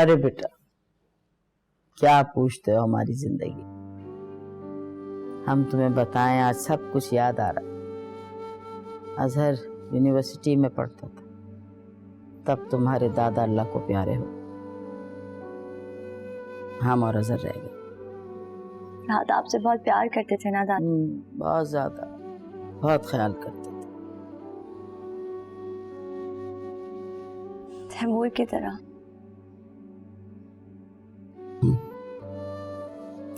अरे बेटा, क्या पूछते हो हमारी जिंदगी। हम तुम्हें बताएं, आज सब कुछ याद आ रहा। अजहर यूनिवर्सिटी में पढ़ता था, तब तुम्हारे दादा अल्लाह को प्यारे हो, हम और अजहर रह गए। दादा आपसे बहुत प्यार करते थे ना दादा? बहुत ज्यादा, बहुत ख्याल करते थे। तैमूर की तरह।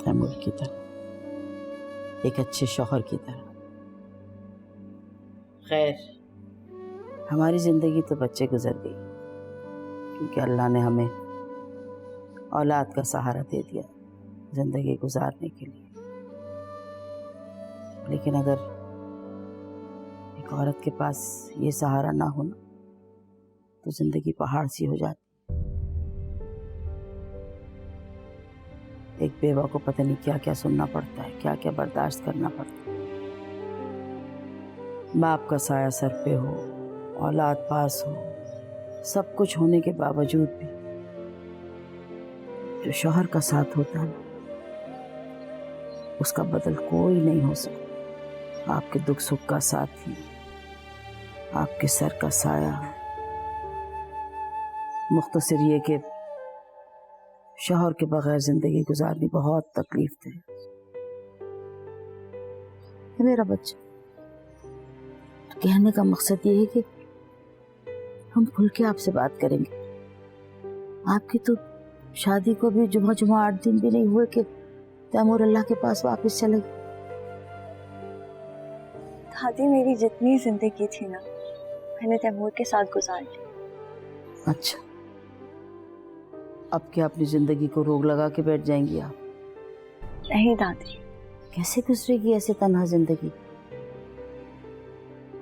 तैमूर की तरह, एक अच्छे शौहर की तरह। खैर, हमारी जिंदगी तो बच्चे गुजर गई, क्योंकि अल्लाह ने हमें औलाद का सहारा दे दिया जिंदगी गुजारने के लिए। लेकिन अगर एक औरत के पास ये सहारा ना हो ना, तो जिंदगी पहाड़ सी हो जाती। एक बेवा को पता नहीं क्या क्या सुनना पड़ता है, क्या क्या बर्दाश्त करना पड़ता है। बाप का साया सर पे हो, औलाद पास हो, सब कुछ होने के बावजूद भी जो शौहर का साथ होता है ना, उसका बदल कोई नहीं हो सकता। आपके दुख सुख का साथी, आपके सर का साया। मुख्तसर ये कि शौहर के बगैर जिंदगी गुजारनी बहुत तकलीफ दे। मेरा बच्चा, तो कहने का मकसद ये है कि हम खुल के आपसे बात करेंगे। आपकी तो शादी को भी जुमा 8 दिन भी नहीं हुए कि तैमूर अल्लाह के पास वापस चले गए। दादी, मेरी जितनी जिंदगी थी ना, मैंने तैमूर के साथ गुजारी। अच्छा, अब क्या अपनी जिंदगी को रोक लगा के बैठ जाएंगी आप? नहीं दादी। कैसे गुजरेगी ऐसे तन्हा जिंदगी?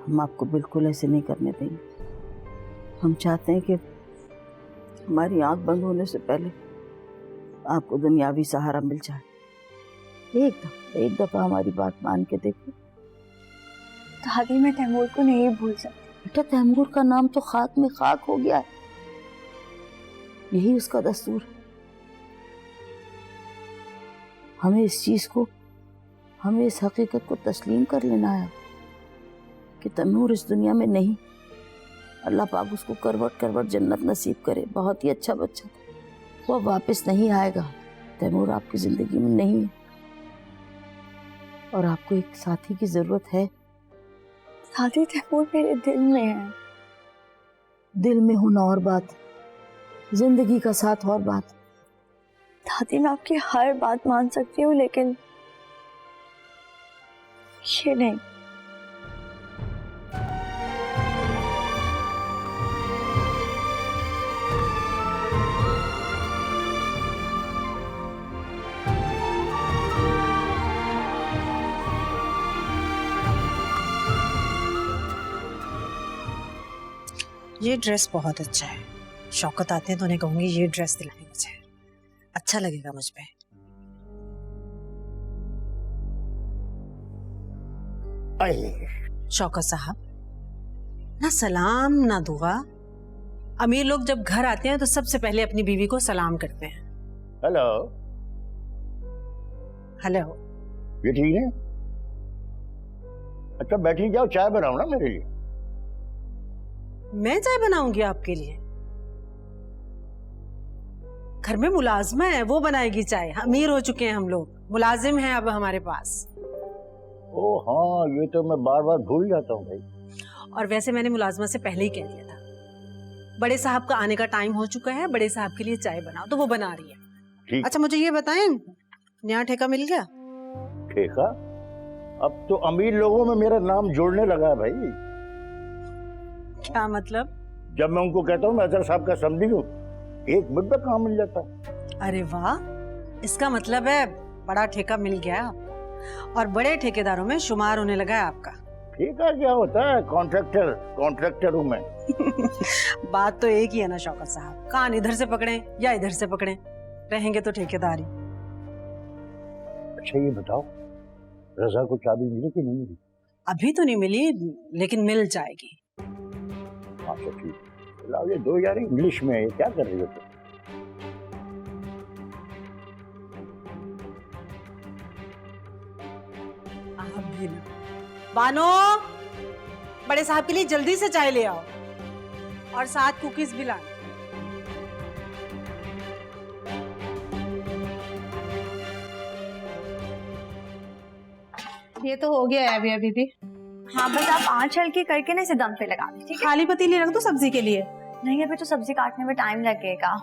हम आपको बिल्कुल ऐसे नहीं करने देंगे। हम चाहते हैं कि हमारी आंख बंद होने से पहले आपको दुनियावी सहारा मिल जाए। एक दफा हमारी बात मान के देखो। दादी, मैं तैमूर को नहीं भूल सकती। बेटा, तैमूर का नाम तो खाक में खाक हो गया है, यही उसका दस्तूर है। हमें इस चीज को, हमें इस हकीकत को तस्लीम कर लेना है कि तैमूर इस दुनिया में नहीं। अल्लाह पाक उसको करवट करवट जन्नत नसीब करे। बहुत ही अच्छा बच्चा था, वो वापस नहीं आएगा। तैमूर आपकी जिंदगी में नहीं है, और आपको एक साथी की जरूरत है। दादी, तैमूर मेरे दिल में है। दिल में होना और बात, जिंदगी का साथ और बात। दादी, मैं आपकी हर बात मान सकती हूँ, लेकिन ये नहीं। ये ड्रेस बहुत अच्छा है। शौकत आते हैं तो उन्हें कहूंगी ये ड्रेस दिलाएं मुझे, अच्छा लगेगा मुझ पे। शौकत साहब, ना सलाम ना दुआ। अमीर लोग जब घर आते हैं तो सबसे पहले अपनी बीवी को सलाम करते हैं। हेलो। हेलो। ये ठीक है? अच्छा बैठी जाओ, चाय बनाओ ना मेरे लिए। मैं चाय बनाऊंगी आपके लिए? घर में मुलाजमा है, वो बनाएगी चाय। अमीर हो चुके हैं हम लोग, मुलाजिम हैं अब हमारे पास। ओ हाँ, ये तो मैं बार बार भूल जाता हूँ भाई। और वैसे मैंने मुलाजमा से पहले ही कह दिया था, बड़े साहब का आने का टाइम हो चुका है, बड़े साहब के लिए चाय बनाओ, तो वो बना रही है। ठीक। अच्छा मुझे ये बताएं, नया ठेका मिल गया? ठेका? अब तो अमीर लोगों में मेरा नाम जोड़ने लगा है भाई। क्या मतलब? जब मैं उनको कहता हूँ मैं अजहर साहब का समझी हूँ, एक मिनट में काम मिल जाता है। अरे वाह, इसका मतलब है बड़ा ठेका मिल गया आपको, और बड़े ठेकेदारों में शुमार होने लगा है आपका। ठेका क्या होता है? कॉन्ट्रैक्टर हूँ मैं। बात तो एक ही है ना शौकत साहब, कान इधर से पकड़े या इधर से पकड़े, रहेंगे तो ठेकेदारी। अच्छा ये बताओ, रजा को चाबी मिली कि नहीं मिली? अभी तो नहीं मिली, लेकिन मिल जाएगी। अच्छा ठीक है, लाओ ये 2 यार इंग्लिश में, ये क्या कर रही हो तुम? आप भी ना। बानो, बड़े साहब के लिए जल्दी से चाय ले आओ और साथ कुकीज भी लाना। ये तो हो गया है अभी अभी भी। हाँ बस आप आँच हल्की करके ना इसे दम पे लगा दें, ठीक है? खाली पतीली रख दो सब्जी के लिए। नहीं अभी तो सब्जी काटने में टाइम लगेगा।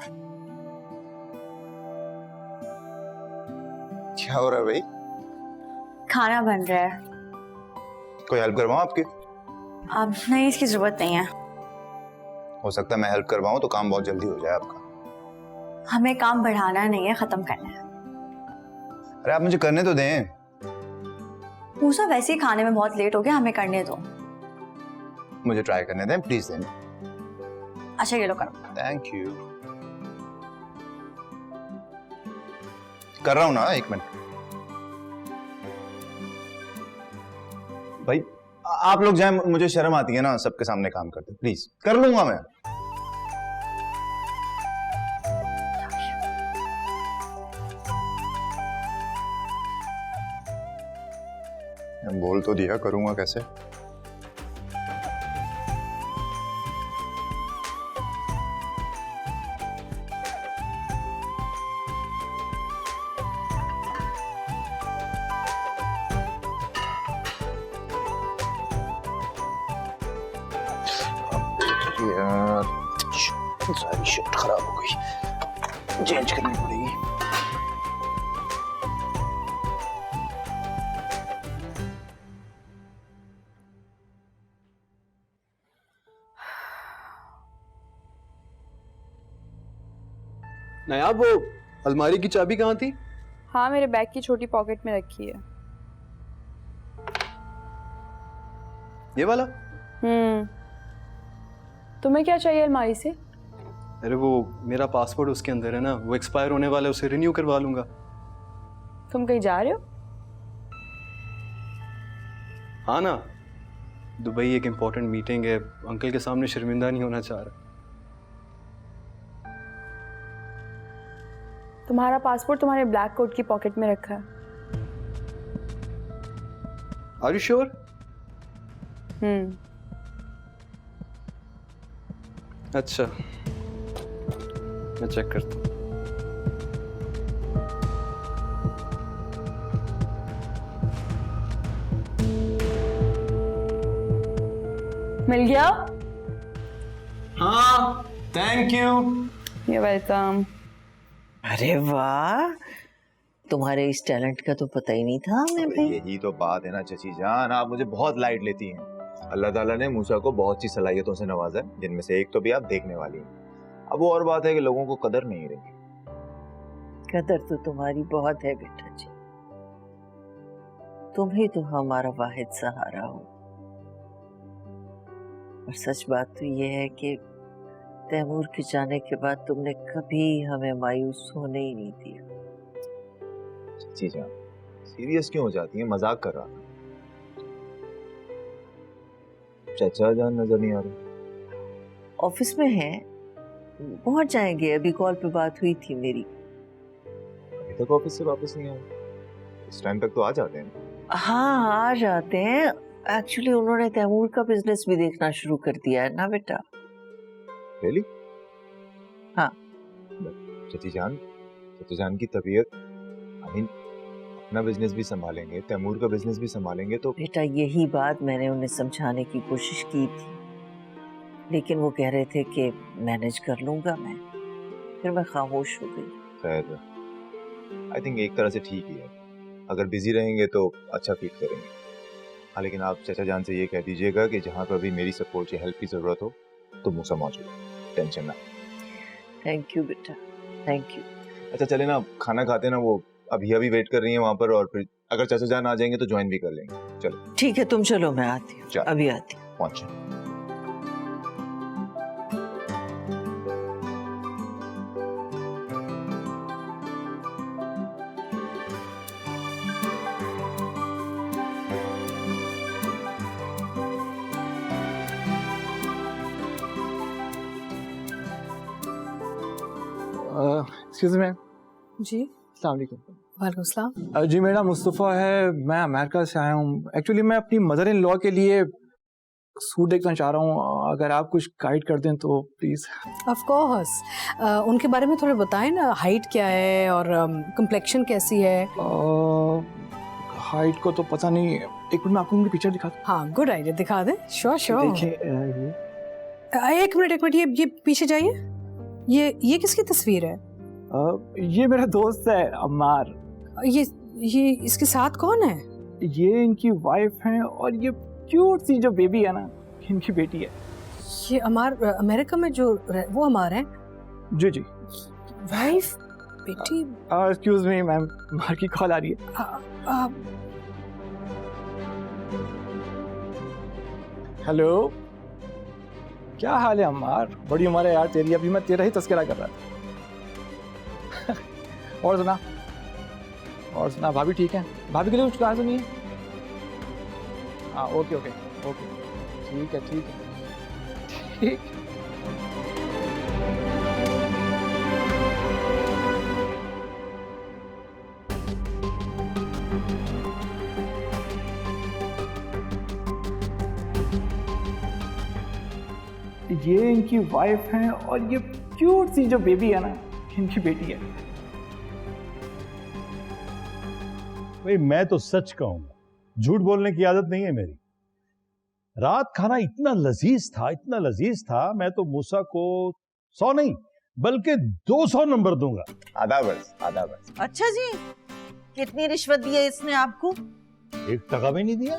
क्या हो रहा है भाई? खाना बन रहा है। कोई हेल्प करवाऊं आपकी? अब नहीं, इसकी जरूरत नहीं है। हो सकता है मैं हेल्प करवाऊं तो काम बहुत जल्दी हो जाए आपका। हमें काम बढ़ाना नहीं है, खत्म करना है। अरे आप मुझे करने तो दें। मूसा वैसे ही खाने में बहुत लेट हो गया, हमें करने दो। मुझे ट्राई करने दें प्लीज दें। अच्छा ये लो करो। Thank you. कर रहा हूं ना, एक मिनट। भाई आप लोग जाएं, मुझे शर्म आती है ना सबके सामने काम करते। प्लीज कर लूंगा मैं। बोल तो दिया, करूंगा कैसे? यार सारी शर्ट खराब हो गई, चेंज करनी पड़ेगी। नायाब, वो अलमारी की चाबी कहाँ थी? हाँ मेरे बैग की छोटी पॉकेट में रखी है। ये वाला? तुम्हें क्या चाहिए अलमारी से? अरे वो मेरा पासपोर्ट उसके अंदर है ना, वो एक्सपायर होने वाला है, उसे रिन्यू करवा लूंगा। तुम कहीं जा रहे हो? हाँ ना, दुबई एक इम्पोर्टेंट मीटिंग है, अंकल के सामने शर्मिंदा नहीं होना चाह रहा। तुम्हारा पासपोर्ट तुम्हारे ब्लैक कोट की पॉकेट में रखा है। Are you sure? अच्छा, मैं चेक करता हूँ। मिल गया? हाँ, थैंक यू। ये वेलकम। अरे वाह, तुम्हारे इस टैलेंट का तो पता ही नहीं था हमें भाई। यही तो बात है ना चची जान, आप मुझे बहुत लाइट लेती हैं। अल्लाह ताला ने मूसा को बहुत सी सलाहियतों से नवाजा है, जिनमें से एक तो भी आप देखने वाली हैं। अब वो और बात है कि लोगों को कदर नहीं रही। कदर तो तुम्हारी बहुत है बेटा जी, तुम ही तो हमारा वाहिद सहारा हो। और सच बात तो ये है कि तैमूर के जाने के बाद तुमने कभी हमें मायूस होने ही नहीं दिया। चची जान सीरियस क्यों हो जाती हैं? मजाक कर रहा था। चाचा जान नजर नहीं आ रहे। ऑफिस में हैं, पहुंच जाएंगे, अभी कॉल पे बात हुई थी मेरी। अभी तक ऑफिस से वापस नहीं आए? इस टाइम तक तो आ जाते हैं। हाँ आ जाते हैं, एक्चुअली उन्होंने तैमूर का बिजनेस भी देखना शुरू कर दिया है ना बेटा। रियली? हाँ। चची जान की तबीयत, आई मीन अपना बिजनेस भी संभालेंगे, तैमूर का बिजनेस भी संभालेंगे तो। बेटा यही बात मैंने उन्हें समझाने की कोशिश की थी, लेकिन वो कह रहे थे कि मैनेज कर लूंगा मैं, फिर मैं खामोश हो गई। खैर आई थिंक एक तरह से ठीक ही है, अगर बिजी रहेंगे तो अच्छा फील करेंगे। हाँ लेकिन आप चाचा जान से ये कह दीजिएगा कि जहाँ पर भी मेरी सपोर्ट या हेल्प की जरूरत हो तो मूसा मौजूद है, टेंशन ना। थैंक यू बेटा, थैंक यू। अच्छा चले ना, खाना खाते ना, वो अभी वेट कर रही है वहाँ पर, और फिर अगर चाचा जान आ जाएंगे तो ज्वाइन भी कर लेंगे। चलो ठीक है, तुम चलो, मैं आती हूँ, अभी आती हूँ। पहुँचे। Excuse me ma'am. जी अस्सलाम वालेकुम। वालेकुम सलाम। जी मेरा मुस्तफ़ा है, मैं अमेरिका से आया हूँ। एक्चुअली मैं अपनी मदर इन लॉ के लिए सूट देखना चाह रहा हूँ, अगर आप कुछ गाइड कर दें तो प्लीज़। ऑफ कोर्स, उनके बारे में थोड़े बताएं ना, हाइट क्या है और कंप्लेक्शन कैसी है? हाइट को तो पता नहीं, एक मिनट में आपको उनकी पिक्चर दिखा दूँ। हाँ, गुड आइडिया, दिखा दे। Sure sure. देखिए एक मिनट ये पीछे जाइए। ये किसकी तस्वीर है? ये मेरा दोस्त है अम्मार। ये इसके साथ कौन है? ये इनकी वाइफ है और ये क्यूट सी जो बेबी है ना, इनकी बेटी है। ये अमार अमेरिका में जो वो अमार है? जी जी। वाइफ बेटी। एक्सक्यूज मी मैम, अम्मार की कॉल आ रही है। हेलो, क्या हाल है अम्मार? बड़ी उम्र है यार तेरी, अभी मैं तेरा ही तस्करा कर रहा था। और सुना भाभी ठीक है? भाभी के लिए कुछ कहा तो नहीं है? हाँ ओके ओके ओके, ठीक है ठीक है ठीक। ये इनकी वाइफ है और ये क्यूट सी जो बेबी है ना, इनकी बेटी है। भाई मैं तो सच कहूंगा, झूठ बोलने की आदत नहीं है मेरी। रात खाना इतना लजीज था, मैं तो मूसा को 100 नहीं बल्कि 200 नंबर दूंगा। आधा वर्ष। अच्छा जी, कितनी रिश्वत दी है इसने आपको? 1 टका भी नहीं दिया।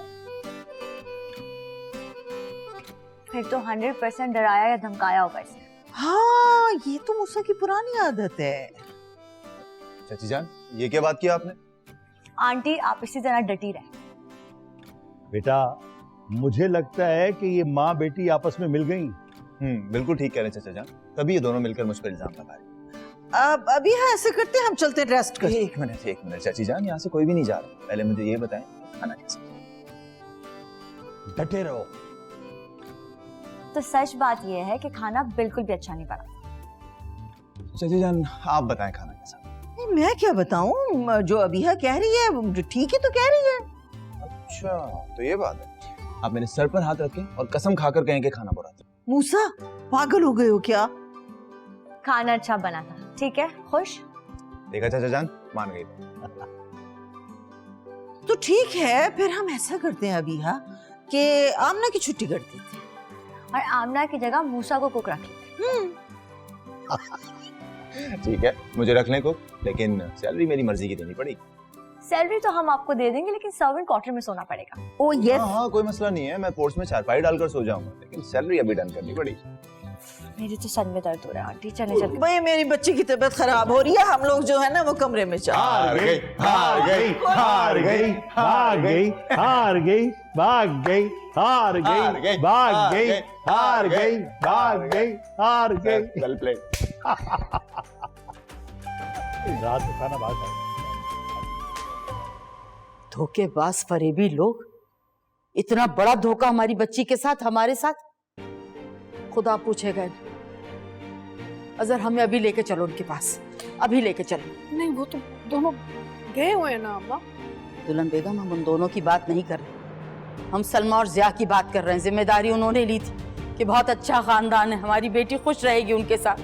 फिर तो 100% डराया या धमकाया होगा इसने। हाँ, ये तो मूसा की पुरानी आदत है। चाची जान, ये क्या बात किया आपने? आंटी आप इसी तरह डटी रहे। बेटा, मुझे लगता है कि ये माँ बेटी आपस में मिल गई। बिल्कुल ठीक कह रहे हैं चाचा जान, तभी ये दोनों मिलकर मुझ पर इल्जाम लगा रहे। अब अभी हाँ ऐसे करते हैं, हम चलते हैं रेस्ट कर। एक मिनट चाची जान, यहाँ से कोई भी नहीं जा रहा। पहले मुझे ये बताएं खाना कैसा? डटे रहो। तो सच बात यह है कि खाना बिल्कुल भी अच्छा नहीं बना। चाची जान आप बताएं खाना कैसा? मैं क्या बताऊं, जो अबीहा कह रही है जो ठीक है तो कह रही है। अच्छा तो ये बात है। आप मेरे सर पर हाथ रखें और कसम खाकर कहें कि खाना बुरा था। मूसा, पागल हो गए हो क्या? खाना अच्छा बना था, ठीक है, खुश? देखा चाचा जान, मान गई। तो ठीक है, फिर हम ऐसा करते हैं अबीहा कि आमना की छुट्टी कर देते हैं और आमना की जगह मूसा को कुक रख लेते। ठीक है, मुझे रखने को, लेकिन सैलरी मेरी मर्जी की देनी पड़ेगी। सैलरी तो हम आपको दे देंगे, लेकिन सर्वेंट क्वार्टर में सोना पड़ेगा। ओ यस। हाँ कोई मसला नहीं है, मैं पोर्ट्स में चारपाई डालकर सो जाऊंगा, लेकिन सैलरी अभी डन करनी पड़ेगी। मेरी तो सर में दर्द हो रहा है आंटी, चले चले। भाई मेरी बच्ची की तबीयत खराब हो रही है, हम लोग जो है ना वो कमरे में चल। हार गई भाग गई, भाग गई भाग गई, भाग गई भाग गई। Well played. रात में खाना बाहर खाओ। धोखेबाज फरेबी लोग, इतना बड़ा धोखा हमारी बच्ची के साथ, हमारे साथ। खुदा पूछेगा अजहर, हमें अभी लेके चलो उनके पास, अभी लेके चलो। नहीं, वो तो दोनों गए हुए हैं ना अम्मा। दुल्हन बेगम, हम उन दोनों की बात नहीं कर रहे, हम सलमा और जिया की बात कर रहे हैं। जिम्मेदारी उन्होंने ली थी कि बहुत अच्छा खानदान है, हमारी बेटी खुश रहेगी उनके साथ,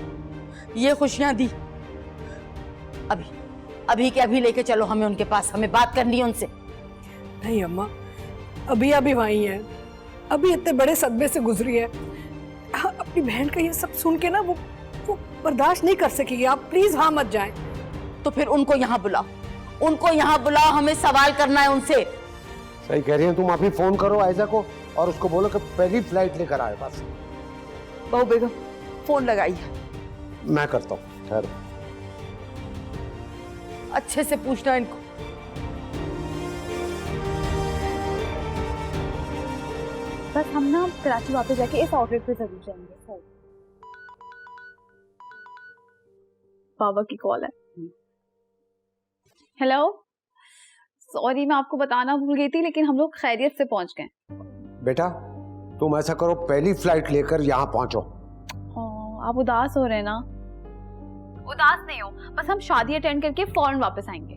ये खुशियां दी। अभी के अभी लेके चलो हमें उनके पास, हमें बात करनी है उनसे। नहीं अम्मा, अभी वहीं है, अभी इतने बड़े सदमे से गुजरी है। अपनी बहन का ये सब सुन के ना वो बर्दाश्त नहीं कर सकेगी। आप प्लीज वहां मत जाएं। तो फिर उनको यहाँ बुलाओ, हमें सवाल करना है उनसे। सही कह रही हैं तुम, अभी फोन करो आयजा को और उसको बोलो कि पहली फ्लाइट लेकर आए बस। बहू बेगम फोन लगाइए। मैं करता हूँ, ठहरो। अच्छे से पूछना इनको। बस हम ना कराची वापस जाके इस आउटलेट पे जरूर जाएंगे। बाबा की कॉल है। हेलो, सॉरी मैं आपको बताना भूल गई थी, लेकिन हम लोग खैरियत से पहुंच गए। बेटा तुम ऐसा करो, पहली फ्लाइट लेकर यहाँ पहुंचो। आप उदास हो रहे हैं ना? उदास नहीं हो, बस हम शादी अटेंड करके फौरन वापस आएंगे।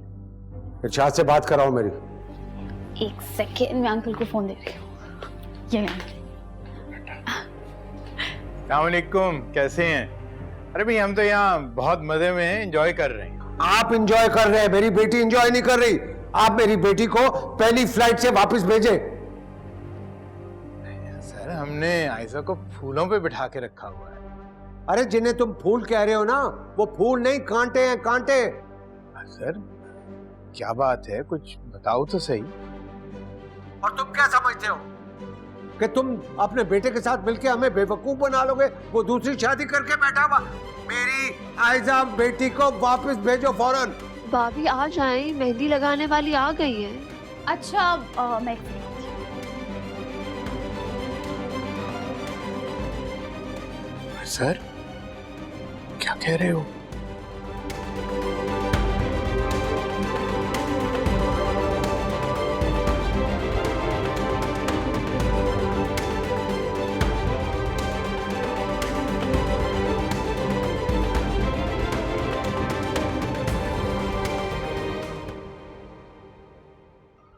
इरशाद से बात कराओ मेरी। एक सेकेंड, मैं अंकल को फोन दे रही हूँ। ये ले अंकल। अस्सलामुअलैकुम, कैसे हैं? अरे भाई हम तो यहाँ बहुत मजे में हैं, एंजॉय कर रहे हैं। आप एंजॉय कर रहे हैं, मेरी बेटी एंजॉय नहीं कर रही। आप मेरी बेटी को पहली फ्लाइट से वापस भेजें। सर हमने आयशा को फूलों पे बिठा के रखा हुआ है। अरे जिन्हें तुम फूल कह रहे हो ना, वो फूल नहीं, कांटे हैं, कांटे। सर क्या बात है, कुछ बताओ तो सही। और तुम क्या समझते हो कि तुम अपने बेटे के साथ मिलके हमें बेवकूफ बना लोगे? वो दूसरी शादी करके बैठा हुआ। मेरी आयशा बेटी को वापस भेजो फौरन। भाभी आ जाएं, मेहंदी लगाने वाली आ गई है। अच्छा मैं सर क्या कह रहे हो?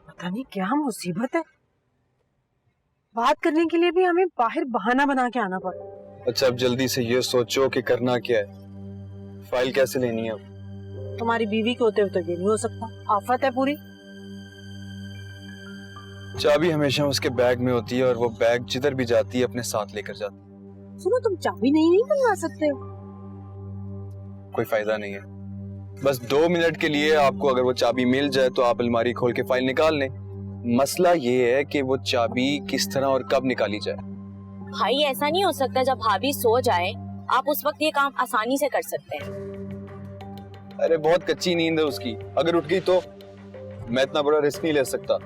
पता नहीं क्या मुसीबत है, बात करने के लिए भी हमें बाहर बहाना बना के आना पड़ा। अच्छा अब जल्दी से ये सोचो कि करना क्या है, फाइल कैसे लेनी है। तुम्हारी बीवी के होते हुए तो ये नहीं हो सकता, आफत है पूरी। चाबी हमेशा उसके बैग में होती है और वो बैग जिधर भी जाती है अपने साथ लेकर जाती है। सुनो, तुम चाबी नहीं बनवा सकते हो? कोई फायदा नहीं है, बस 2 मिनट के लिए आपको अगर वो चाबी मिल जाए तो आप अलमारी खोल के फाइल निकाल लें। मसला ये है कि वो चाबी किस तरह और कब निकाली जाए। भाई ऐसा नहीं हो सकता, जब भाभी सो जाए आप उस वक्त ये काम आसानी से कर सकते हैं। अरे बहुत कच्ची नींद है उसकी, अगर उठ गई तो मैं इतना बड़ा रिस्क नहीं ले सकता।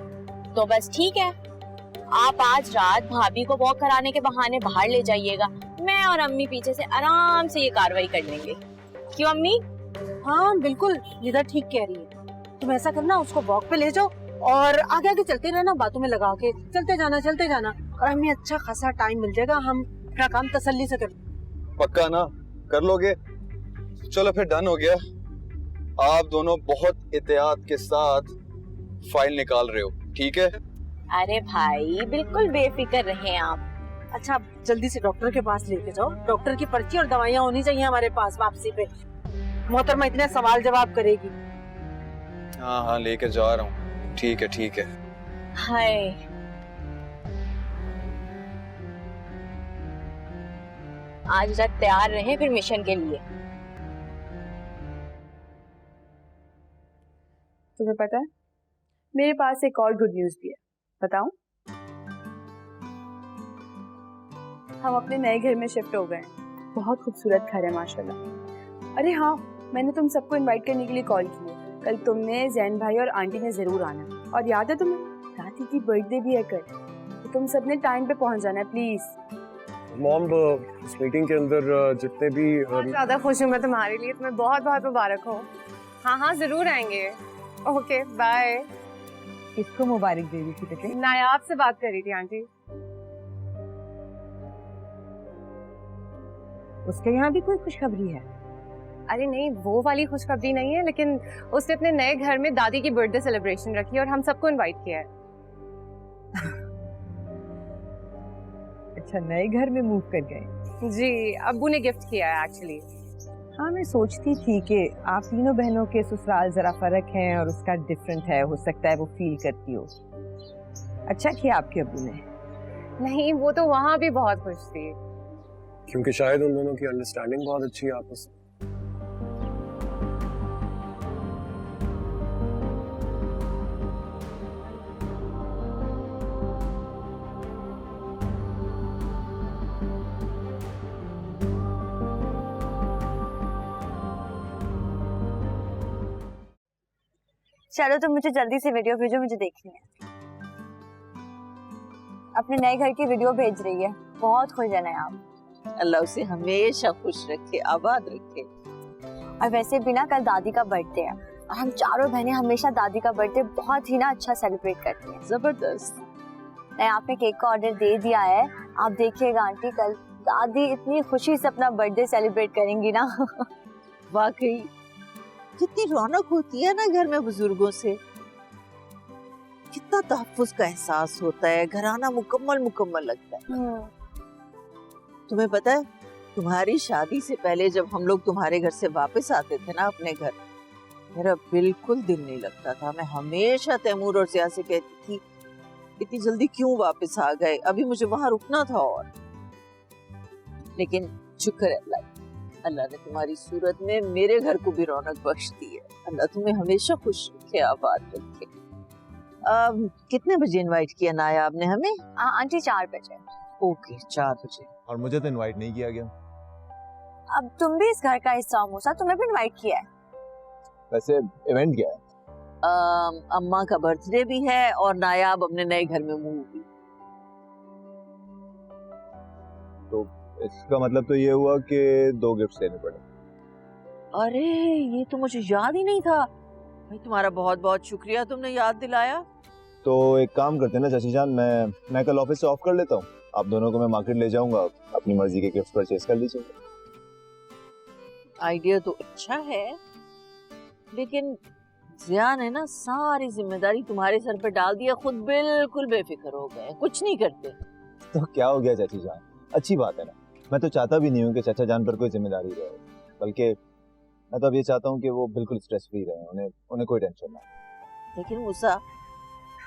तो बस ठीक है, आप आज रात भाभी को वॉक कराने के बहाने बाहर ले जाइएगा, मैं और अम्मी पीछे से आराम से ये कार्रवाई कर लेंगे। क्यों अम्मी? हाँ बिल्कुल, निदा ठीक कह रही है। तुम ऐसा करना, उसको वॉक पे ले जाओ और आगे आगे चलते रहना, बातों में लगा के चलते जाना और हमें अच्छा खासा टाइम मिल जाएगा, हम अपना काम तसल्ली से कर। पक्का ना? कर लोगे? चलो फिर डन हो गया। आप दोनों बहुत एहतियात के साथ फाइल निकाल रहे हो, ठीक है? अरे भाई बिल्कुल बेफिक्र रहें आप। अच्छा जल्दी से डॉक्टर के पास लेके जाओ, डॉक्टर की पर्ची और दवाइयाँ होनी चाहिए हमारे पास वापसी पे। मोहतरमा इतने सवाल जवाब करेगी। हाँ लेकर जा रहा हूँ। ठीक है। हाय आज रात तैयार रहें फिर मिशन के लिए। तुम्हें पता है मेरे पास एक और गुड न्यूज भी है, बताऊं? हम अपने नए घर में शिफ्ट हो गए हैं। बहुत खूबसूरत घर है माशाल्लाह। अरे हाँ, मैंने तुम सबको इनवाइट करने के लिए कॉल की है। कल तुमने, जैन भाई और आंटी ने जरूर आना। और याद है तुम्हें दादी की बर्थडे भी है कल, तो तुम सबने टाइम पे पहुंच जाना है प्लीज। मॉम इस मीटिंग के अंदर जितने भी बहुत ज्यादा खुश हूँ मैं तुम्हारे लिए, तुम्हें बहुत बहुत मुबारक हो। हाँ जरूर आएंगे। Okay bye. किसको मुबारक दे रही थी बेटे? नायाब से बात कर रही थी आंटी। उसके यहाँ भी कोई खुशखबरी है? अरे नहीं, वो वाली खुशखबरी नहीं है, लेकिन उसने अपने नए घर में दादी की बर्थडे सेलिब्रेशन रखी और हम सबको इनवाइट किया है। अच्छा, नए घर में मूव कर गए? जी, अब्बू ने गिफ्ट किया है एक्चुअली। हाँ, मैं सोचती थी कि आप तीनों बहनों के ससुराल जरा फर्क है और उसका डिफरेंट है, हो सकता है वो फील करती हो। अच्छा किया आपके अब्बू ने। नहीं, वो तो वहाँ भी बहुत खुश थी, क्योंकि शायद उन दोनों की अंडरस्टैंडिंग बहुत अच्छी है आपस में। चलो तो मुझे जल्दी से वीडियो भेजो, मुझे देखनी है। अपने नए घर की वीडियो भेज रही है, बहुत खुश है ना आप। अल्लाह उसे हमेशा खुश रखे, आबाद रखे। और वैसे भी ना कल दादी का बर्थडे है और हम चारों बहनें हमेशा दादी का बर्थडे बहुत ही ना अच्छा सेलिब्रेट करती हैं। जबरदस्त। नहीं, आपने केक का ऑर्डर दे दिया है, आप देखिएगा आंटी, कल दादी इतनी खुशी से अपना बर्थडे सेलिब्रेट करेंगी ना। वाकई कितनी रौनक होती है ना घर में बुजुर्गों से। कितना तहफ्फुज का एहसास होता है, घर आना मुकम्मल मुकम्मल लगता है। तुम्हें पता है, तुम्हारी शादी से पहले जब हम लोग तुम्हारे घर से वापस आते थे ना अपने घर, मेरा बिल्कुल दिल नहीं लगता था। मैं हमेशा तैमूर और जिया से कहती थी इतनी जल्दी क्यों वापस आ गए, अभी मुझे वहां रुकना था। और लेकिन शुक्र है अल्लाह ने तुम्हारी सूरत में मेरे घर को भी रौनक बख्श दी है। अल्लाह तुम्हें हमेशा खुश रखे, आबाद रखे। कितने बजे इनवाइट किया नायाब ने हमें? आंटी 4 बजे। ओके 4 बजे। और मुझे तो इनवाइट नहीं किया गया। अब तुम भी इस घर का हिस्सा हो मूसा, तुम्हें भी इनवाइट किया है। वैसे इवेंट क्या है? अम्मा का बर्थडे भी है और नायाब अपने नए घर में मूव भी। तो इसका मतलब तो ये हुआ कि 2 गिफ्ट देने पड़े। अरे ये तो मुझे याद ही नहीं था भाई, तुम्हारा बहुत बहुत शुक्रिया, तुमने याद दिलाया। तो एक काम करते हैं ना चाची जान, मैं कल ऑफिस से ऑफ कर लेता हूँ, आप दोनों को मैं मार्केट ले जाऊंगा, अपनी मर्जी के गिफ्ट परचेज कर लीजिएगा। आइडिया तो अच्छा है, लेकिन जिया ने ना सारी जिम्मेदारी तुम्हारे सर पे डाल दिया, खुद बिल्कुल बेफिक्र हो गए, कुछ नहीं करते। तो क्या हो गया चाची जान, अच्छी बात है ना। मैं तो चाहता भी नहीं हूँ कि चाचा जान पर कोई जिम्मेदारी रहे, बल्कि मैं तो अब ये चाहता हूँ कि वो बिल्कुल स्ट्रेस फ्री रहे, उन्हें कोई टेंशन ना। लेकिन मूसा,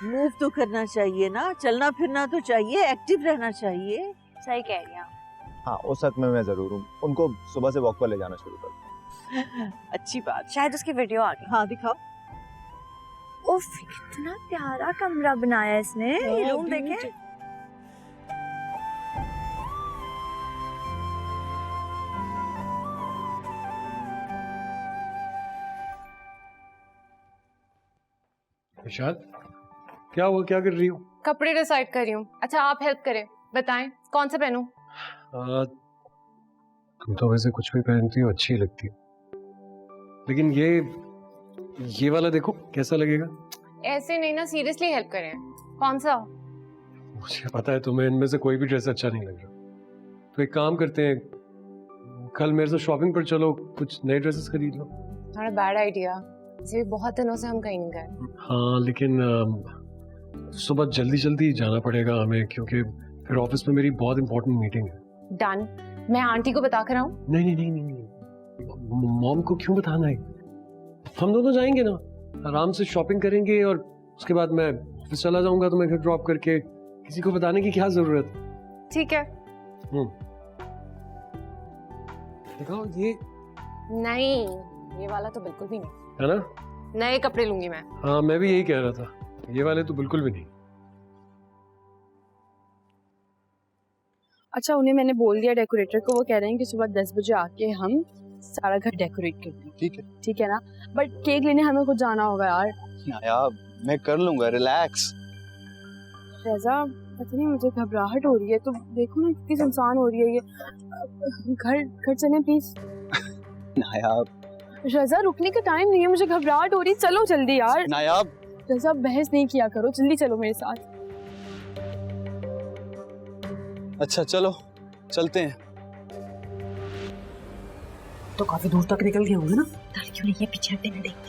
मूव तो करना चाहिए ना, चलना फिरना तो चाहिए, एक्टिव रहना चाहिए। सही कह रही हैं। हाँ उस हक में मैं जरूर हूँ, उनको सुबह से वॉक पर ले जाना शुरू कर। अच्छी बात। शायद उसकी वीडियो आ गई। हाँ दिखाओ। उफ कितना प्यारा कमरा बनाया इसने, ये रूम देखें। विशाल, क्या हुआ, क्या कर रही हो? कपड़े डिसाइड कर रही हूँ। अच्छा आप हेल्प करें, बताएं कौन से पहनूं? तुम तो वैसे कुछ भी पहनती हो अच्छी लगती है, लेकिन ये वाला देखो कैसा लगेगा। ऐसे नहीं ना, सीरियसली हेल्प करें। कौन सा? मुझे पता है तुम्हें इनमें से कोई भी ड्रेस अच्छा नहीं लग रहा, तो एक काम करते हैं, कल मेरे साथ शॉपिंग पर चलो, कुछ नए ड्रेसेस खरीद लो। थोड़ा बैड आइडिया, इसे बहुत दिनों से हम कहीं नहीं गए। हाँ लेकिन सुबह जल्दी जल्दी जाना पड़ेगा हमें, क्योंकि फिर ऑफिस में मेरी बहुत इंपॉर्टेंट मीटिंग है। डन, मैं आंटी को बता कर आऊं? नहीं नहीं नहीं नहीं, मॉम को क्यों बताना है, हम दोनों जाएंगे ना, आराम से शॉपिंग करेंगे और उसके बाद मैं ऑफिस चला जाऊंगा, तो मैं घर ड्रॉप करके, किसी को बताने की क्या जरूरत। ठीक है। दिखाओ ये। नहीं, ये वाला तो बिल्कुल भी नहीं है ना, नए कपड़े लूंगी मैं। हाँ मैं भी यही कह रहा था, ये वाले तो बिल्कुल भी नहीं। अच्छा उन्हें मैंने बोल दिया डेकोरेटर को, वो कह रहे हैं कि सुबह 10 बजे आके हम सारा घर डेकोरेट कर देंगे। ठीक है ना, बट केक लेने हमें खुद जाना होगा यार। यार मैं कर लूंगा, रिलैक्स। रज़ा पता नहीं मुझे घबराहट हो रही है, तो देखो ना कितनी सुनसान हो रही है ये। घर चलें प्लीज। नायाब रज़ा रुकने का टाइम नहीं है, मुझे घबराहट हो रही है, चलो जल्दी यार। नायाब रज़ा बहस नहीं किया करो, जल्दी चलो मेरे साथ। अच्छा चलो चलते हैं। तो काफी दूर तक निकल गए होंगे ना। क्यों नहीं है, पीछे हटते ना देखते।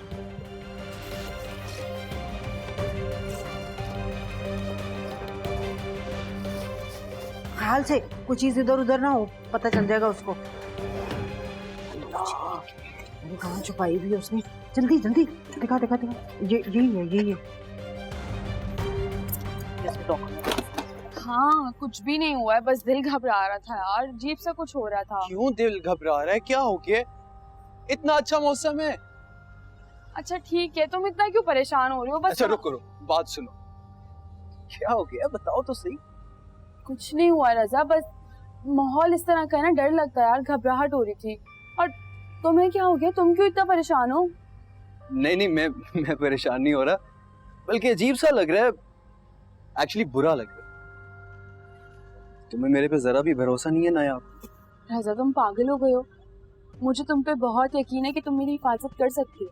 ख्याल से कोई चीज इधर उधर ना हो, पता चल जाएगा उसको। कहाँ छुपाई भी है उसने, जल्दी जल्दी दिखा दिखा दिखा। यही है। हाँ कुछ भी नहीं हुआ है, बस दिल घबरा रहा था यार, अजीब सा कुछ हो रहा था। क्यों दिल घबरा रहा है, क्या हो गया? इतना अच्छा मौसम है। अच्छा ठीक है, तुम इतना क्यों परेशान हो रहे हो? बस अच्छा रुको बात सुनो, क्या हो गया बताओ तो सही। कुछ नहीं हुआ रज़ा, बस माहौल इस तरह का है ना, डर लगता है यार, घबराहट हो रही थी। और तुम्हें क्या हो गया, तुम क्यों इतना परेशान हो? नहीं मैं परेशान नहीं हो रहा, बल्कि अजीब सा लग रहा है, एक्चुअली बुरा लग रहा है। तुम्हें मेरे पे जरा भी भरोसा नहीं है नायाब? रज़ा तुम पागल हो गए हो, मुझे तुम पे बहुत यकीन है कि तुम मेरी हिफाजत कर सकती हो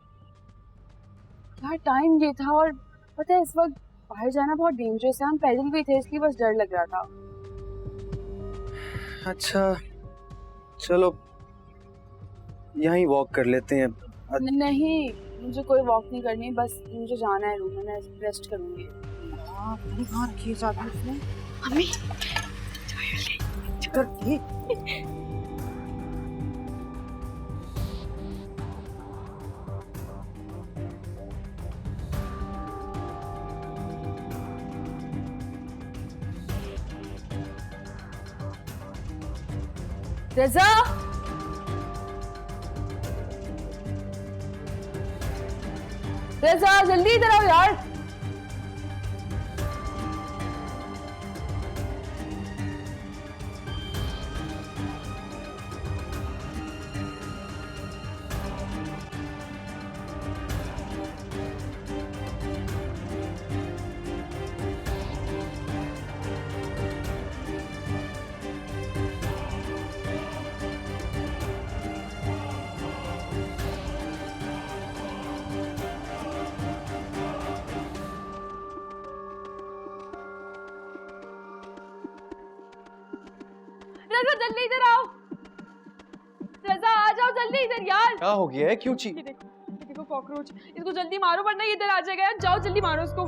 यार। टाइम ये था, और पता है इस वक्त बाहर जाना बहुत डेंजरस है, हम पैदल भी थे इसलिए बस डर लग रहा था। अच्छा चलो यहीं वॉक कर लेते हैं। नहीं मुझे कोई वॉक नहीं करनी, बस मुझे जाना है रूम में, मैं रेस्ट करूंगी। पता नहीं कहाँ रखी है चाबी उसने। अम्मी कर दी। रजा, रजा जल्दी इधर आओ यार। रजा जल्दी इधर आओ। रजा आ जाओ जल्दी इधर यार। क्या हो गया है, क्यों ची? ये देखो कॉकरोच, इसको जल्दी मारो वरना ये इधर आ जाएगा यार। जाओ जल्दी मारो इसको।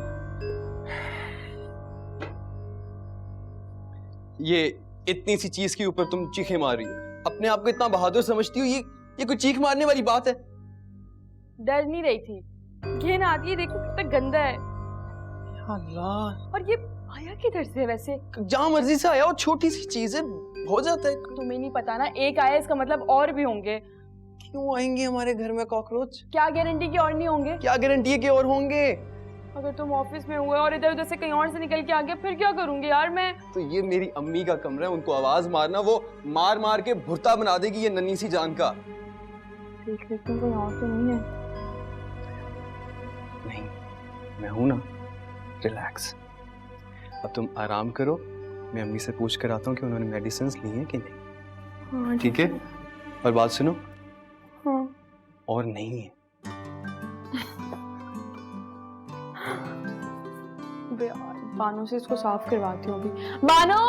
ये इतनी सी चीज के ऊपर तुम चीखें मार रही हो, अपने आप को इतना बहादुर समझती हो? ये कोई चीख मारने वाली बात है? डर नहीं रही थी, घिन आती है। देखो कितना गंदा है। अल्लाह। और ये आया किधर से वैसे? जहाँ मर्जी से आया, और छोटी सी चीज है, हो जाता है। तुम्हें नहीं पता ना, एक आया इसका मतलब और भी होंगे। क्यों आएंगे हमारे घर में कॉकरोच? क्या गारंटी कि और नहीं होंगे? क्या गारंटी है कि और होंगे? अगर तुम ऑफिस में हुए और इधर उधर से कहीं और से निकल के आ गए फिर क्या करूंगी यार मैं? तो ये मेरी अम्मी का कमरा है, उनको आवाज मारना, वो मार मार के भुर्ता बना देगी ये नन्ही सी जान का। देख लेती हूँ, कोई और तो नहीं है। नहीं, मैं हूं ना, रिलैक्स। अब तुम आराम करो, मैं अम्मी से पूछ कर आता हूँ कि उन्होंने मेडिसिन ली हैं कि नहीं। हाँ, ठीक है? और बात सुनो। हाँ। और नहीं है। बानो से इसको साफ करवाती हूँ अभी। बानो!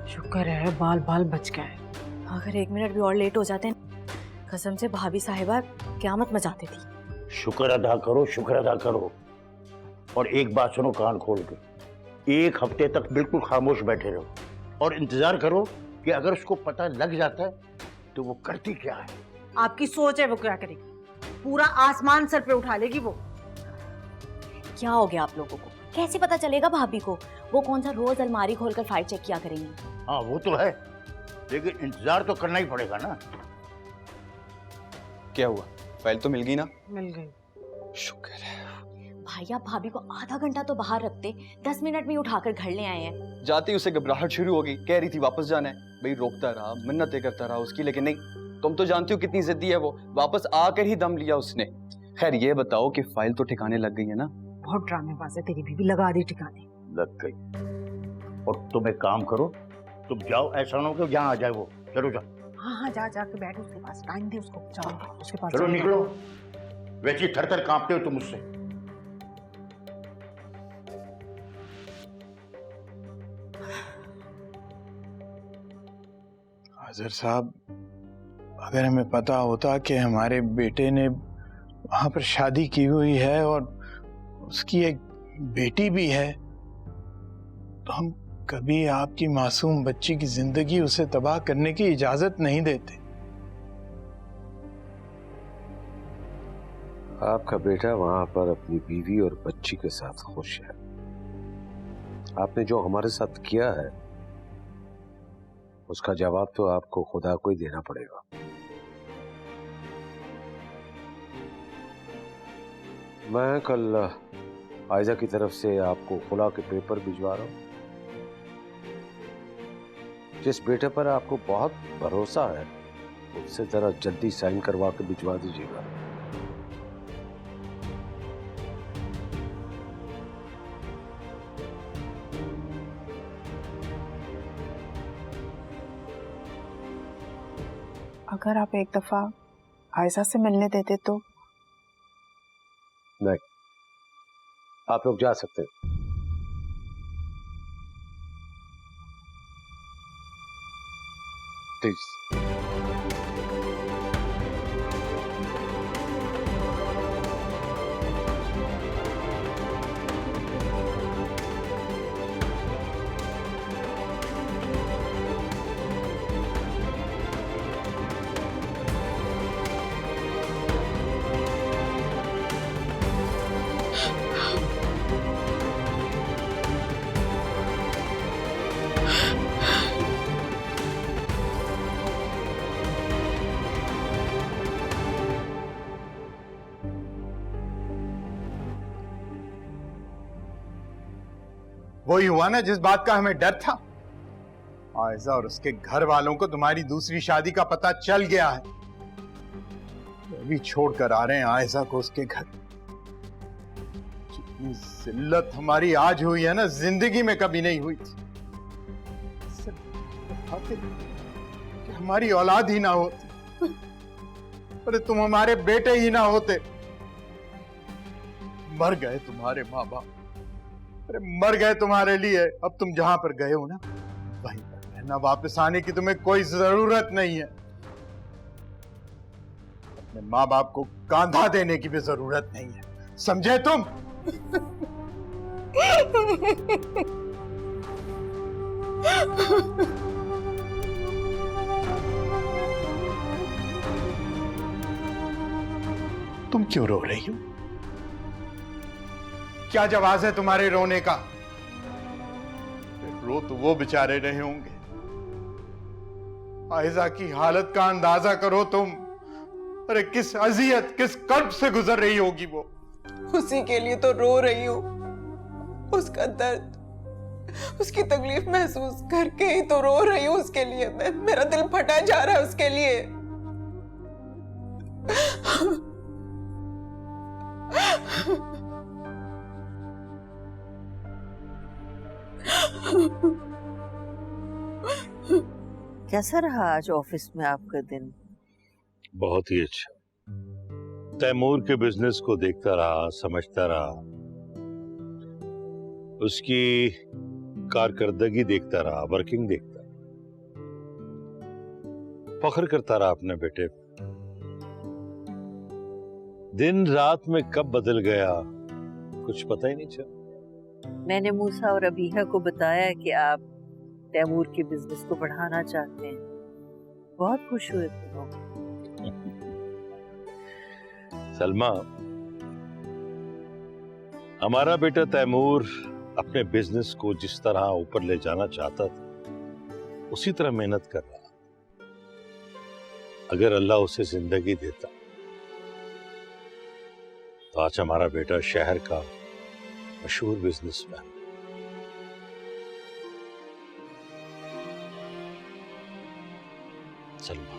शुक्र है बाल बाल बच गए। अगर 1 मिनट भी और लेट हो जाते कसम से भाभी साहिबा क़यामत मचाती थी। शुक्र अदा करो, शुक्र अदा करो। और एक बात सुनो कान खोल के, 1 हफ्ते तक बिल्कुल खामोश बैठे रहो और इंतजार करो कि अगर उसको पता लग जाता है तो वो करती क्या है। आपकी सोच है वो क्या करेगी? पूरा आसमान सर पे उठा लेगी वो। क्या हो गया आप लोगों को? कैसे पता चलेगा भाभी को? वो कौन सा रोज अलमारी खोलकर फाइल चेक किया करेंगी? हाँ वो तो है, लेकिन इंतजार तो करना ही पड़ेगा ना। क्या हुआ, फाइल तो मिल गई ना? मिल गई। शुक्र है। भाई आप भाभी को आधा घंटा तो बाहर रखते, 10 मिनट में उठाकर घर ले आए हैं। जाते ही उसे घबराहट शुरू हो गई, कह रही थी वापस जाना है। भाई रोकता रहा, मिन्नतें करता रहा उसकी, लेकिन नहीं। तुम तो जानती हो कितनी जिद्दी है वो, वापस आकर ही दम लिया उसने। खैर ये बताओ कि फाइल तो ठिकाने लग गई है ना? बहुत ड्रामेबाज है तेरी बीवी, लगा दी ठिकाने। लग गई। और तुम एक काम करो, तुम जाओ, ऐसा ना हो कि यहाँ आ जाए वो। चलो जाओ। हाँ जा जाके बैठ उसके पास, टाइम दे उसको, जाओ उसके पास। चलो निकलो, वैसे थर थर कांपते हो तुम मुझसे। हाजिर साहब, अगर हमें पता होता कि हमारे बेटे ने वहां पर शादी की हुई है और उसकी एक बेटी भी है, तो हम कभी आपकी मासूम बच्ची की जिंदगी उसे तबाह करने की इजाजत नहीं देते। आपका बेटा वहां पर अपनी बीवी और बच्ची के साथ खुश है। आपने जो हमारे साथ किया है उसका जवाब तो आपको खुदा को ही देना पड़ेगा। मैं कल आयजा की तरफ से आपको खुला के पेपर भिजवा रहा हूं। जिस बेटे पर आपको बहुत भरोसा है उससे जरा जल्दी साइन करवा के भिजवा दीजिएगा। अगर आप एक दफा आयशा से मिलने देते तो। नहीं, आप लोग जा सकते हैं। प्लीज। वही हुआ ना जिस बात का हमें डर था। आयजा और उसके घर वालों को तुम्हारी दूसरी शादी का पता चल गया है, अभी छोड़कर आ रहे हैं आयजा को उसके घर। जितनी जिल्लत हमारी आज हुई है ना, जिंदगी में कभी नहीं हुई थी। कि हमारी औलाद ही ना होती, अरे तुम हमारे बेटे ही ना होते। मर गए तुम्हारे माँ बाप, अरे मर गए तुम्हारे लिए। अब तुम जहां पर गए हो ना, वहीं पर रहना, वापस आने की तुम्हें कोई जरूरत नहीं है। अपने माँ बाप को कांधा देने की भी जरूरत नहीं है, समझे तुम? तुम क्यों रो रही हो? क्या जवाब है तुम्हारे रोने का? रो तो वो बेचारे रहे होंगे। आयजा की हालत का अंदाजा करो तुम। अरे किस अजियत, किस कर्ब से गुजर रही होगी वो। उसी के लिए तो रो रही हूँ, उसका दर्द, उसकी तकलीफ महसूस करके ही तो रो रही हूँ उसके लिए। मेरा दिल फटा जा रहा है उसके लिए। कैसा रहा आज ऑफिस में आपका दिन? बहुत ही अच्छा। तैमूर के बिजनेस को देखता रहा, समझता रहा, उसकी कारकर्दगी देखता रहा, वर्किंग देखता रहा, फख्र करता रहा अपने बेटे। दिन रात में कब बदल गया कुछ पता ही नहीं चला। मैंने मूसा और अबीहा को बताया कि आप तैमूर के बिजनेस को बढ़ाना चाहते हैं, बहुत खुश हुए थे वो। सलमा, हमारा बेटा तैमूर अपने बिजनेस को जिस तरह ऊपर ले जाना चाहता था उसी तरह मेहनत कर रहा। अगर अल्लाह उसे जिंदगी देता तो आज हमारा बेटा शहर का मशहूर बिजनेसमैन। सलमा,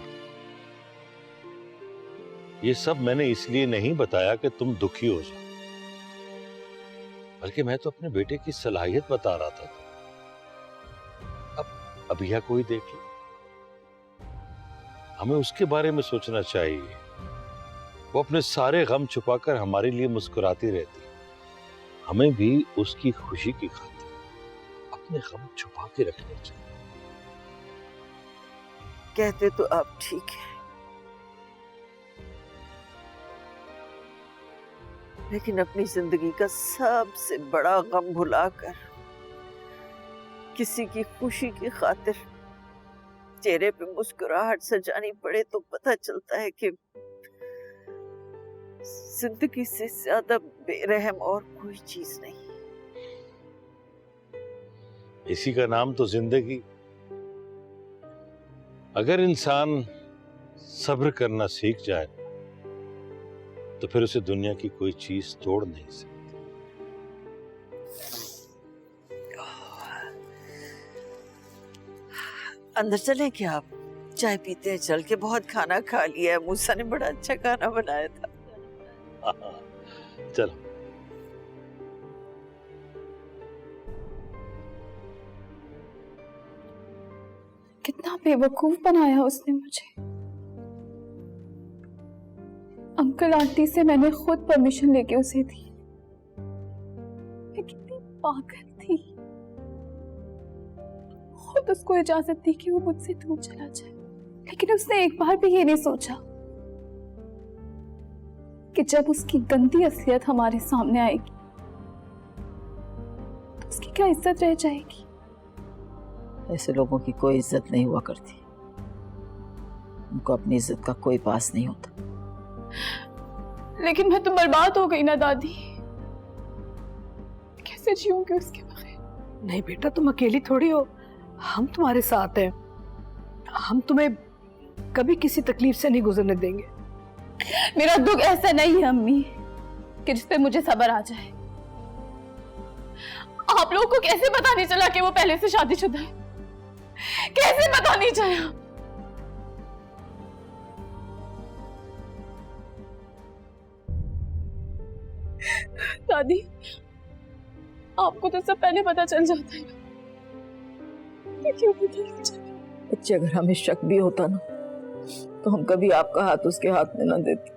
ये सब मैंने इसलिए नहीं बताया कि तुम दुखी हो जाओ, बल्कि मैं तो अपने बेटे की सलाहियत बता रहा था। अब अभिया को ही देख लो, हमें उसके बारे में सोचना चाहिए। वो अपने सारे गम छुपाकर हमारे लिए मुस्कुराती रहती, हमें भी उसकी खुशी की खातिर अपने गम छुपा के रखने चाहिए। कहते तो आप ठीक है, लेकिन अपनी जिंदगी का सबसे बड़ा गम भुलाकर किसी की खुशी की खातिर चेहरे पे मुस्कुराहट सजानी पड़े तो पता चलता है कि जिंदगी से ज्यादा बेरहम और कोई चीज नहीं। इसी का नाम तो जिंदगी। अगर इंसान सब्र करना सीख जाए तो फिर उसे दुनिया की कोई चीज तोड़ नहीं सकती। अंदर चलें क्या आप? चाय पीते हैं चल के, बहुत खाना खा लिया है, मूसा ने बड़ा अच्छा खाना बनाया था। चलो। कितना बेवकूफ बनाया उसने मुझे। अंकल आंटी से मैंने खुद परमिशन लेके उसे दी। मैं कितनी पागल थी, खुद उसको इजाजत दी कि वो मुझसे दूर चला जाए, लेकिन उसने एक बार भी ये नहीं सोचा कि जब उसकी गंदी असलियत हमारे सामने आएगी तो उसकी क्या इज्जत रह जाएगी। ऐसे लोगों की कोई इज्जत नहीं हुआ करती, उनको अपनी इज्जत का कोई पास नहीं होता। लेकिन मैं तो बर्बाद हो गई ना दादी, कैसे जीऊंगी उसके बगैर। नहीं बेटा, तुम अकेली थोड़ी हो, हम तुम्हारे साथ हैं। हम तुम्हें कभी किसी तकलीफ से नहीं गुजरने देंगे। मेरा दुख ऐसा नहीं है अम्मी कि जिस पे मुझे सब्र आ जाए। आप लोगों को कैसे पता नहीं चला कि वो पहले से शादीशुदा है? कैसे पता नहीं चला? दादी, आपको तो सब पहले पता चल जाता है, क्यों पता नहीं चला? बच्चे, अगर हमें शक भी होता ना तो हम कभी आपका हाथ उसके हाथ में ना देते,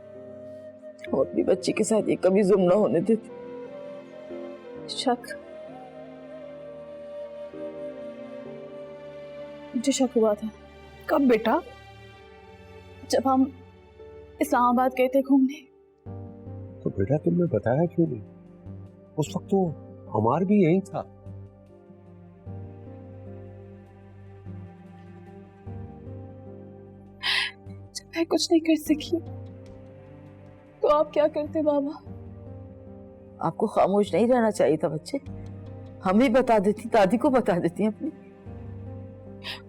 हम अपनी बच्ची के साथ ये कभी जुल्म ना होने देते। शक? मुझे शक हुआ था। कब बेटा? जब हम इस्लामाबाद गए थे घूमने। तो बेटा तुमने बताया क्यों नहीं? उस वक्त तो हमार भी यही था। जब मैं कुछ नहीं कर सकी तो आप क्या करते बाबा? आपको खामोश नहीं रहना चाहिए था बच्चे, हम ही बता देती, दादी को बता देती अपनी।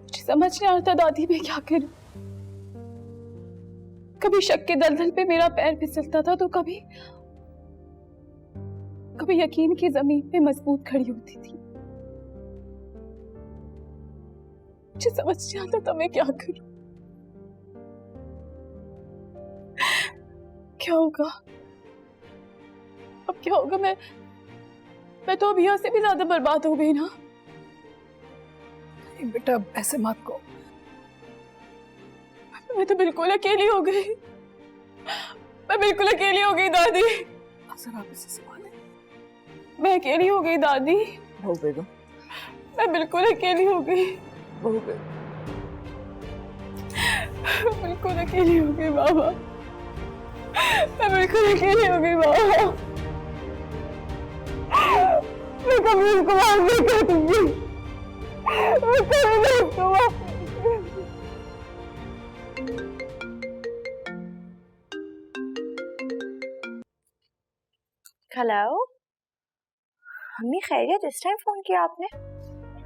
मुझे समझ नहीं आता दादी मैं क्या करूं। कभी शक के दलदल पे मेरा पैर फिसलता था तो कभी यकीन की जमीन पे मजबूत खड़ी होती थी। मुझे समझ नहीं आता था मैं क्या करूं। क्या होगा अब, क्या होगा? मैं तो अभी से भी ज्यादा बर्बाद हो गई ना। बेटा ऐसे मत कहो। मैं तो बिल्कुल अकेली हो गई, मैं बिल्कुल अकेली हो गई दादी। आप इसे संभालें। मैं अकेली हो गई दादी। बहू बेगम, मैं बिल्कुल अकेली हो गई। बहू बेगम, बिल्कुल अकेली हो गई बाबा, मैं बिल्कुल अकेली हो गई बाबा। मैं कभी उसको माफ नहीं कर दूंगी, मैं कभी नहीं उसको माफ। हेलो मम्मी, खैरियत? इस टाइम फोन किया आपने?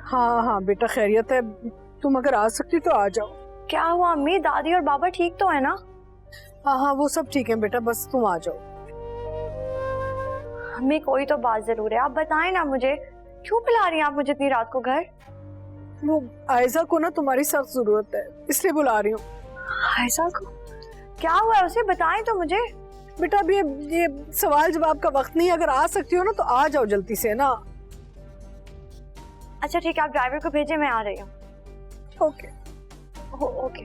हाँ हाँ बेटा खैरियत है, तुम अगर आ सकती तो आ जाओ। क्या हुआ अम्मी? दादी और बाबा ठीक तो है ना? हाँ हाँ वो सब ठीक है बेटा, बस तुम आ जाओ। अम्मी कोई तो बात जरूर है, आप बताएं ना मुझे, क्यों बुला रही हैं आप मुझे इतनी रात को घर? वो आयजा को ना तुम्हारी सख्त जरूरत है, इसलिए बुला रही हूँ। आयजा को? क्या हुआ है उसे, बताएं तो मुझे। बेटा अभी ये सवाल जवाब का वक्त नहीं, अगर आ सकती हो ना तो आ जाओ जल्दी से ना। अच्छा ठीक है, आप ड्राइवर को भेजे, मैं आ रही हूँ। Okay okay.